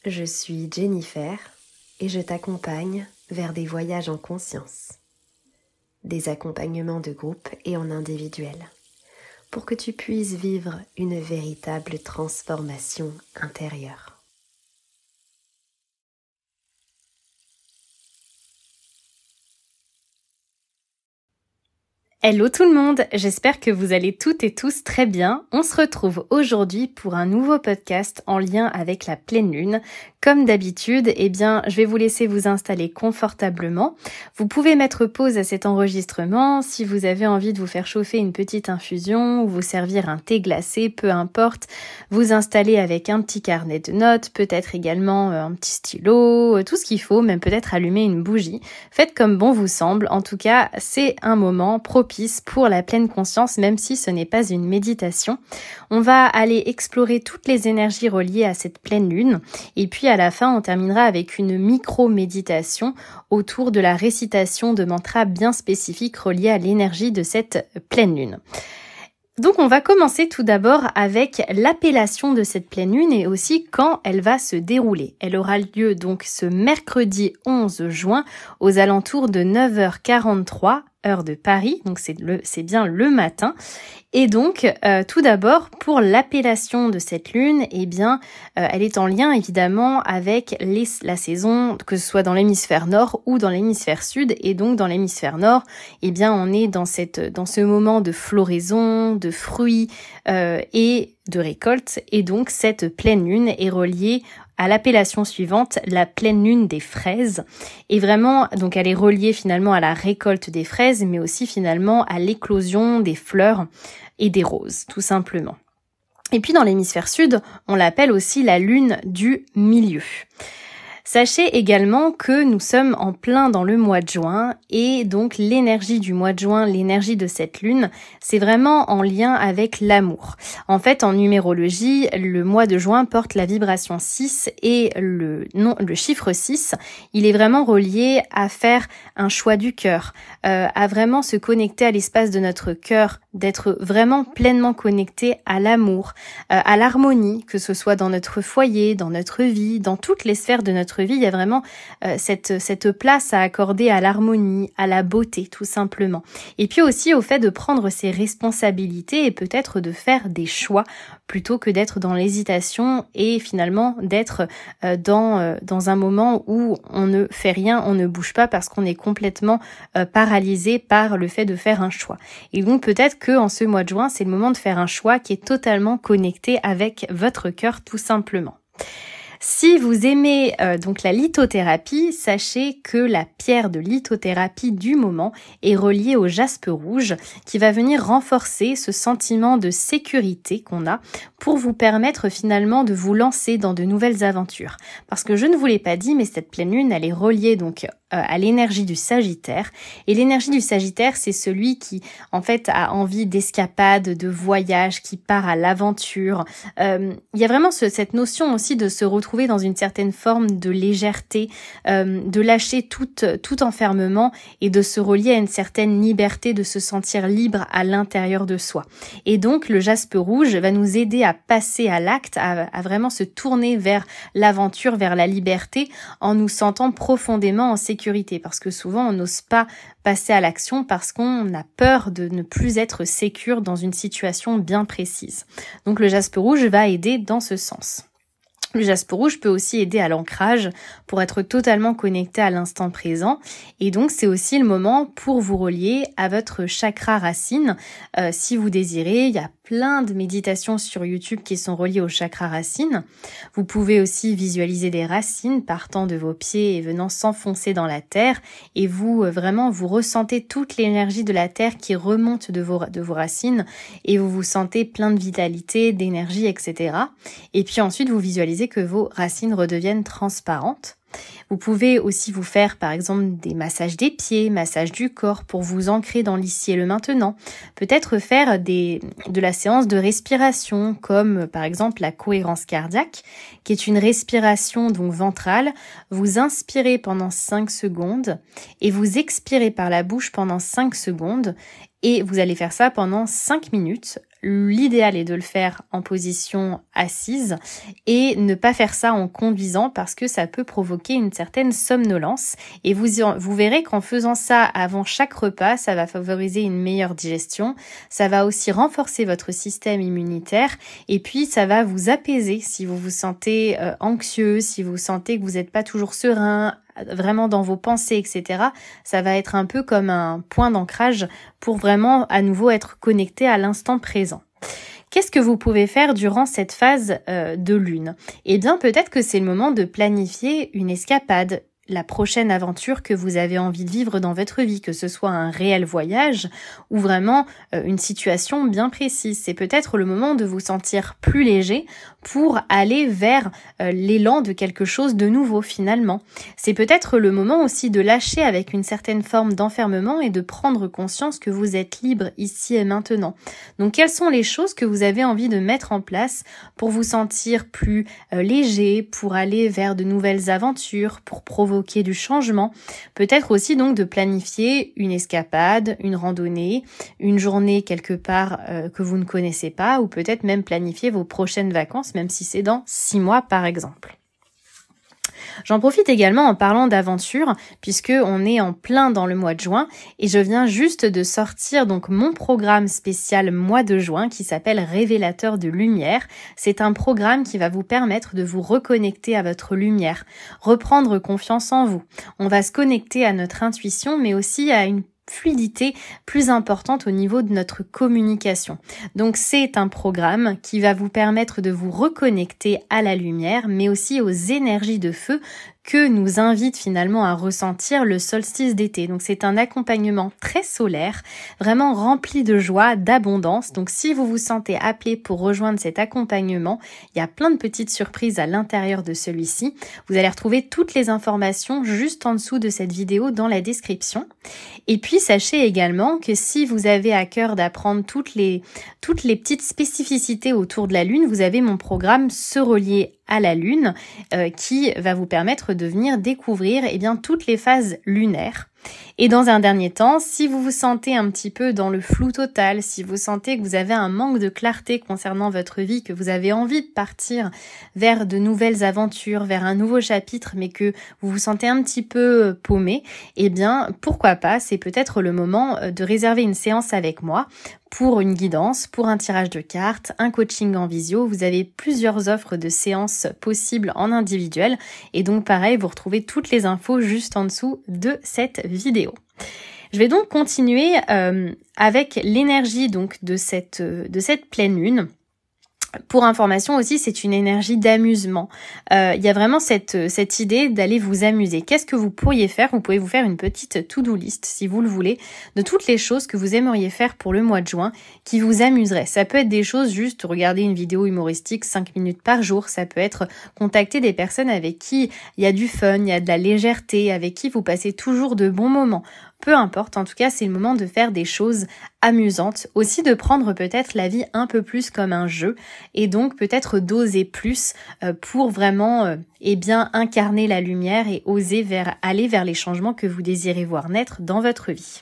Je suis Jennifer et je t'accompagne vers des voyages en conscience, des accompagnements de groupe et en individuel, pour que tu puisses vivre une véritable transformation intérieure. Hello tout le monde, j'espère que vous allez toutes et tous très bien. On se retrouve aujourd'hui pour un nouveau podcast en lien avec la pleine lune. Comme d'habitude, je vais vous laisser vous installer confortablement. Vous pouvez mettre pause à cet enregistrement si vous avez envie de vous faire chauffer une petite infusion ou vous servir un thé glacé, peu importe. Vous installer avec un petit carnet de notes, peut-être également un petit stylo, tout ce qu'il faut, même peut-être allumer une bougie. Faites comme bon vous semble. En tout cas, c'est un moment propice pour la pleine conscience, même si ce n'est pas une méditation. On va aller explorer toutes les énergies reliées à cette pleine lune et puis à la fin, on terminera avec une micro-méditation autour de la récitation de mantras bien spécifiques reliés à l'énergie de cette pleine lune. Donc on va commencer tout d'abord avec l'appellation de cette pleine lune et aussi quand elle va se dérouler. Elle aura lieu donc ce mercredi 11 juin aux alentours de 9h43 heure de Paris, donc c'est bien le matin. Et donc, tout d'abord, pour l'appellation de cette lune, elle est en lien évidemment avec la saison, que ce soit dans l'hémisphère nord ou dans l'hémisphère sud. Et donc, dans l'hémisphère nord, on est dans ce moment de floraison, de fruits et de récolte. Et donc, cette pleine lune est reliée à l'appellation suivante, la pleine lune des fraises. Et vraiment, donc elle est reliée finalement à la récolte des fraises, mais aussi finalement à l'éclosion des fleurs et des roses, tout simplement. Et puis dans l'hémisphère sud, on l'appelle aussi la lune du milieu. Sachez également que nous sommes en plein dans le mois de juin et donc l'énergie du mois de juin, l'énergie de cette lune, c'est vraiment en lien avec l'amour. En fait, en numérologie, le mois de juin porte la vibration 6 et le chiffre 6, il est vraiment relié à faire un choix du cœur, à vraiment se connecter à l'espace de notre cœur, d'être vraiment pleinement connecté à l'amour, à l'harmonie, que ce soit dans notre foyer, dans notre vie, dans toutes les sphères de notre vie, il y a vraiment cette place à accorder à l'harmonie, à la beauté, tout simplement. Et puis aussi au fait de prendre ses responsabilités et peut-être de faire des choix plutôt que d'être dans l'hésitation et finalement d'être dans un moment où on ne fait rien, on ne bouge pas parce qu'on est complètement paralysé par le fait de faire un choix. Et donc peut-être que en ce mois de juin, c'est le moment de faire un choix qui est totalement connecté avec votre cœur, tout simplement. Si vous aimez donc la lithothérapie, sachez que la pierre de lithothérapie du moment est reliée au jaspe rouge qui va venir renforcer ce sentiment de sécurité qu'on a pour vous permettre finalement de vous lancer dans de nouvelles aventures. Parce que je ne vous l'ai pas dit, mais cette pleine lune, elle est reliée donc à l'énergie du Sagittaire. Et l'énergie du Sagittaire, c'est celui qui en fait a envie d'escapade, de voyage, qui part à l'aventure. Il y a vraiment cette notion aussi de se retrouver dans une certaine forme de légèreté, de lâcher tout enfermement et de se relier à une certaine liberté, de se sentir libre à l'intérieur de soi. Et donc le jaspe rouge va nous aider à passer à l'acte, à vraiment se tourner vers l'aventure, vers la liberté, en nous sentant profondément en sécurité. Parce que souvent on n'ose pas passer à l'action parce qu'on a peur de ne plus être sécure dans une situation bien précise. Donc le jaspe rouge va aider dans ce sens. Le jaspe rouge peut aussi aider à l'ancrage pour être totalement connecté à l'instant présent et donc c'est aussi le moment pour vous relier à votre chakra racine. Si vous désirez, il y a plein de méditations sur YouTube qui sont reliées au chakra racine. Vous pouvez aussi visualiser des racines partant de vos pieds et venant s'enfoncer dans la terre et vous ressentez toute l'énergie de la terre qui remonte de vos racines et vous vous sentez plein de vitalité, d'énergie, etc. Et puis ensuite vous visualisez que vos racines redeviennent transparentes. Vous pouvez aussi vous faire par exemple des massages des pieds, massages du corps pour vous ancrer dans l'ici et le maintenant. Peut-être faire de la séance de respiration comme par exemple la cohérence cardiaque qui est une respiration donc ventrale. Vous inspirez pendant 5 secondes et vous expirez par la bouche pendant 5 secondes. et vous allez faire ça pendant 5 minutes. L'idéal est de le faire en position assise et ne pas faire ça en conduisant parce que ça peut provoquer une certaine somnolence. Et vous verrez qu'en faisant ça avant chaque repas, ça va favoriser une meilleure digestion. Ça va aussi renforcer votre système immunitaire et puis ça va vous apaiser si vous vous sentez anxieux, si vous sentez que vous n'êtes pas toujours serein, vraiment dans vos pensées, etc. Ça va être un peu comme un point d'ancrage pour vraiment à nouveau être connecté à l'instant présent. Qu'est-ce que vous pouvez faire durant cette phase de lune ? Eh bien, peut-être que c'est le moment de planifier une escapade, la prochaine aventure que vous avez envie de vivre dans votre vie, que ce soit un réel voyage ou vraiment une situation bien précise. C'est peut-être le moment de vous sentir plus léger pour aller vers l'élan de quelque chose de nouveau finalement. C'est peut-être le moment aussi de lâcher avec une certaine forme d'enfermement et de prendre conscience que vous êtes libre ici et maintenant. Donc quelles sont les choses que vous avez envie de mettre en place pour vous sentir plus léger, pour aller vers de nouvelles aventures, pour provoquer du changement. Peut-être aussi donc de planifier une escapade, une randonnée, une journée quelque part que vous ne connaissez pas ou peut-être même planifier vos prochaines vacances, même si c'est dans 6 mois par exemple. J'en profite également en parlant d'aventure puisque on est en plein dans le mois de juin et je viens juste de sortir donc mon programme spécial mois de juin qui s'appelle Révélateur de lumière. C'est un programme qui va vous permettre de vous reconnecter à votre lumière, reprendre confiance en vous. On va se connecter à notre intuition mais aussi à une fluidité plus importante au niveau de notre communication. Donc c'est un programme qui va vous permettre de vous reconnecter à la lumière mais aussi aux énergies de feu que nous invite finalement à ressentir le solstice d'été. Donc c'est un accompagnement très solaire, vraiment rempli de joie, d'abondance. Donc si vous vous sentez appelé pour rejoindre cet accompagnement, il y a plein de petites surprises à l'intérieur de celui-ci. Vous allez retrouver toutes les informations juste en dessous de cette vidéo dans la description. Et puis sachez également que si vous avez à cœur d'apprendre toutes les petites spécificités autour de la Lune, vous avez mon programme Se relier à la Lune qui va vous permettre de venir découvrir toutes les phases lunaires. Et dans un dernier temps, si vous vous sentez un petit peu dans le flou total, si vous sentez que vous avez un manque de clarté concernant votre vie, que vous avez envie de partir vers de nouvelles aventures, vers un nouveau chapitre, mais que vous vous sentez un petit peu paumé, pourquoi pas, c'est peut-être le moment de réserver une séance avec moi pour une guidance, pour un tirage de cartes, un coaching en visio. Vous avez plusieurs offres de séances possibles en individuel et donc pareil, vous retrouvez toutes les infos juste en dessous de cette vidéo. Je vais donc continuer avec l'énergie donc de cette pleine lune. Pour information aussi, c'est une énergie d'amusement. Il y a vraiment cette idée d'aller vous amuser. Qu'est-ce que vous pourriez faire ? Vous pouvez vous faire une petite to-do list, si vous le voulez, de toutes les choses que vous aimeriez faire pour le mois de juin qui vous amuseraient. Ça peut être des choses juste regarder une vidéo humoristique 5 minutes par jour. Ça peut être contacter des personnes avec qui il y a du fun, il y a de la légèreté, avec qui vous passez toujours de bons moments. Peu importe, en tout cas, c'est le moment de faire des choses amusantes. Aussi de prendre peut-être la vie un peu plus comme un jeu et donc peut-être d'oser plus pour vraiment incarner la lumière et oser aller vers les changements que vous désirez voir naître dans votre vie.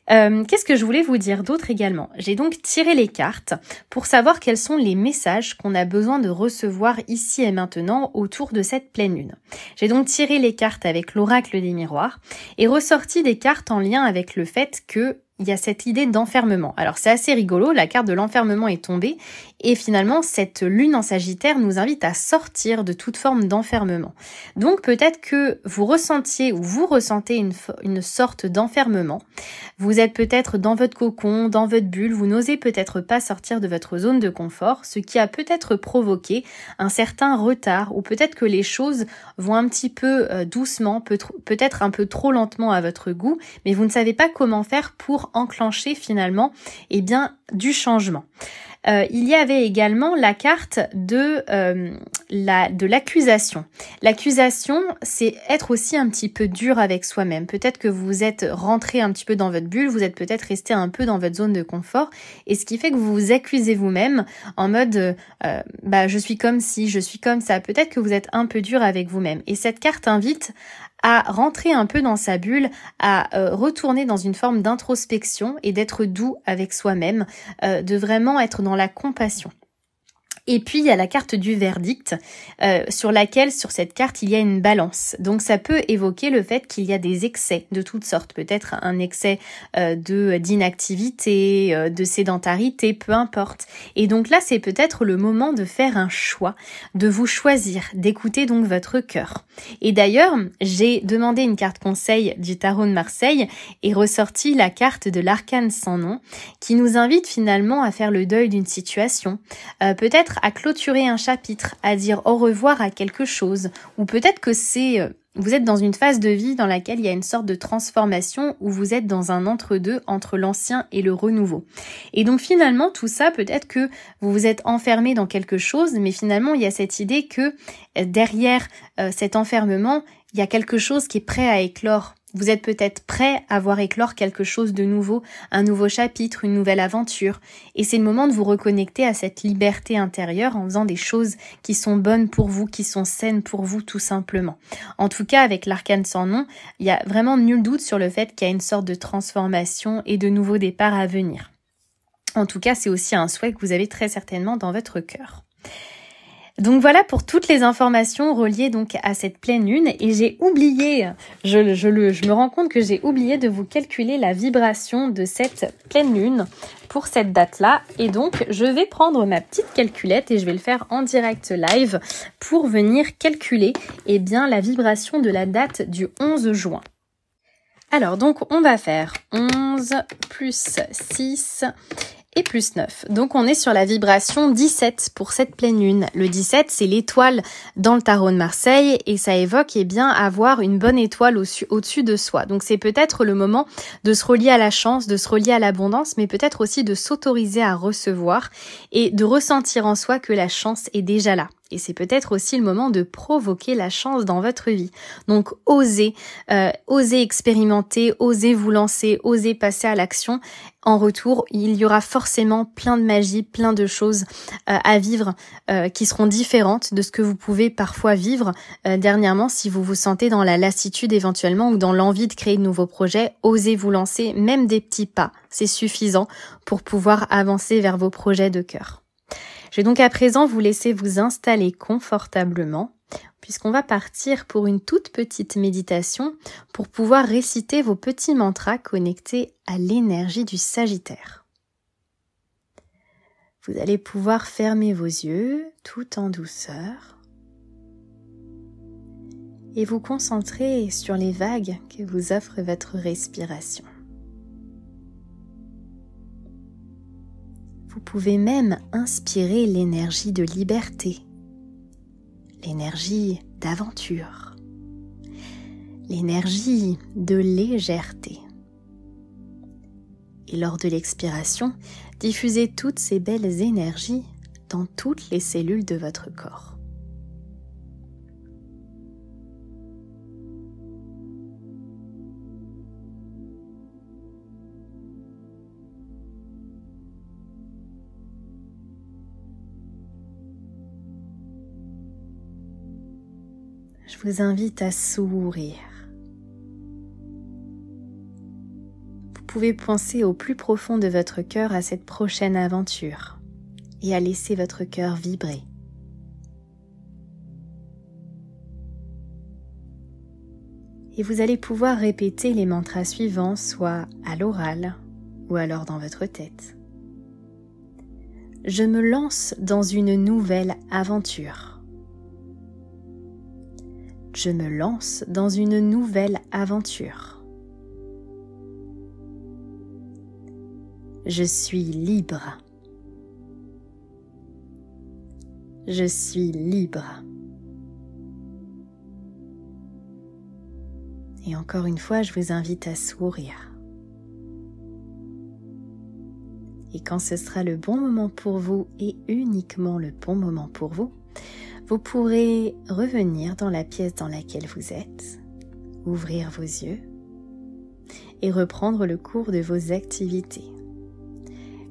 Qu'est-ce que je voulais vous dire d'autre également ? J'ai donc tiré les cartes pour savoir quels sont les messages qu'on a besoin de recevoir ici et maintenant autour de cette pleine lune. J'ai donc tiré les cartes avec l'oracle des miroirs et ressorti des cartes en lien avec le fait que il y a cette idée d'enfermement. Alors c'est assez rigolo, la carte de l'enfermement est tombée et finalement cette lune en Sagittaire nous invite à sortir de toute forme d'enfermement. Donc peut-être que vous ressentiez ou vous ressentez une sorte d'enfermement. Vous êtes peut-être dans votre cocon, dans votre bulle, vous n'osez peut-être pas sortir de votre zone de confort, ce qui a peut-être provoqué un certain retard ou peut-être que les choses vont un petit peu doucement, peut-être un peu trop lentement à votre goût, mais vous ne savez pas comment faire pour enclencher finalement du changement. Il y avait également la carte de de l'accusation. L'accusation, c'est être aussi un petit peu dur avec soi-même. Peut-être que vous êtes rentré un petit peu dans votre bulle, vous êtes peut-être resté un peu dans votre zone de confort, et ce qui fait que vous vous accusez vous-même en mode je suis comme ci, je suis comme ça. Peut-être que vous êtes un peu dur avec vous-même. Et cette carte invite à rentrer un peu dans sa bulle, à retourner dans une forme d'introspection et d'être doux avec soi-même, de vraiment être dans la compassion. Et puis, il y a la carte du verdict, sur cette carte, il y a une balance. Donc, ça peut évoquer le fait qu'il y a des excès de toutes sortes. Peut-être un excès d'inactivité, de sédentarité, peu importe. Et donc là, c'est peut-être le moment de faire un choix, de vous choisir, d'écouter donc votre cœur. Et d'ailleurs, j'ai demandé une carte conseil du tarot de Marseille et ressorti la carte de l'arcane sans nom, qui nous invite finalement à faire le deuil d'une situation, peut-être à clôturer un chapitre, à dire au revoir à quelque chose, ou peut-être que vous êtes dans une phase de vie dans laquelle il y a une sorte de transformation où vous êtes dans un entre-deux entre l'ancien et le renouveau. Et donc finalement, tout ça, peut-être que vous vous êtes enfermé dans quelque chose, mais finalement, il y a cette idée que derrière cet enfermement, il y a quelque chose qui est prêt à éclore. Vous êtes peut-être prêt à voir éclore quelque chose de nouveau, un nouveau chapitre, une nouvelle aventure. Et c'est le moment de vous reconnecter à cette liberté intérieure en faisant des choses qui sont bonnes pour vous, qui sont saines pour vous tout simplement. En tout cas, avec l'arcane sans nom, il y a vraiment nul doute sur le fait qu'il y a une sorte de transformation et de nouveaux départs à venir. En tout cas, c'est aussi un souhait que vous avez très certainement dans votre cœur. Donc voilà pour toutes les informations reliées donc à cette pleine lune, et j'ai oublié, je me rends compte que j'ai oublié de vous calculer la vibration de cette pleine lune pour cette date-là, et donc je vais prendre ma petite calculette et je vais le faire en direct live pour venir calculer la vibration de la date du 11 juin. Alors donc on va faire 11 plus 6 et plus 9. Donc on est sur la vibration 17 pour cette pleine lune. Le 17, c'est l'étoile dans le tarot de Marseille et ça évoque avoir une bonne étoile au-dessus de soi. Donc c'est peut-être le moment de se relier à la chance, de se relier à l'abondance, mais peut-être aussi de s'autoriser à recevoir et de ressentir en soi que la chance est déjà là. Et c'est peut-être aussi le moment de provoquer la chance dans votre vie. Donc osez expérimenter, osez vous lancer, osez passer à l'action. En retour, il y aura forcément plein de magie, plein de choses à vivre qui seront différentes de ce que vous pouvez parfois vivre dernièrement si vous vous sentez dans la lassitude éventuellement ou dans l'envie de créer de nouveaux projets. Osez vous lancer, même des petits pas, c'est suffisant pour pouvoir avancer vers vos projets de cœur. Je vais donc à présent vous laisser vous installer confortablement puisqu'on va partir pour une toute petite méditation pour pouvoir réciter vos petits mantras connectés à l'énergie du Sagittaire. Vous allez pouvoir fermer vos yeux tout en douceur et vous concentrer sur les vagues que vous offre votre respiration. Vous pouvez même inspirer l'énergie de liberté, l'énergie d'aventure, l'énergie de légèreté. Et lors de l'expiration, diffusez toutes ces belles énergies dans toutes les cellules de votre corps. Je vous invite à sourire. Vous pouvez penser au plus profond de votre cœur à cette prochaine aventure et à laisser votre cœur vibrer. Et vous allez pouvoir répéter les mantras suivants, soit à l'oral ou alors dans votre tête. Je me lance dans une nouvelle aventure. Je me lance dans une nouvelle aventure. Je suis libre. Je suis libre. Et encore une fois, je vous invite à sourire. Et quand ce sera le bon moment pour vous et uniquement le bon moment pour vous, vous pourrez revenir dans la pièce dans laquelle vous êtes, ouvrir vos yeux et reprendre le cours de vos activités.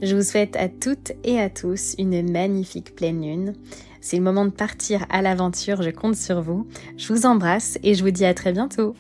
Je vous souhaite à toutes et à tous une magnifique pleine lune. C'est le moment de partir à l'aventure, je compte sur vous. Je vous embrasse et je vous dis à très bientôt.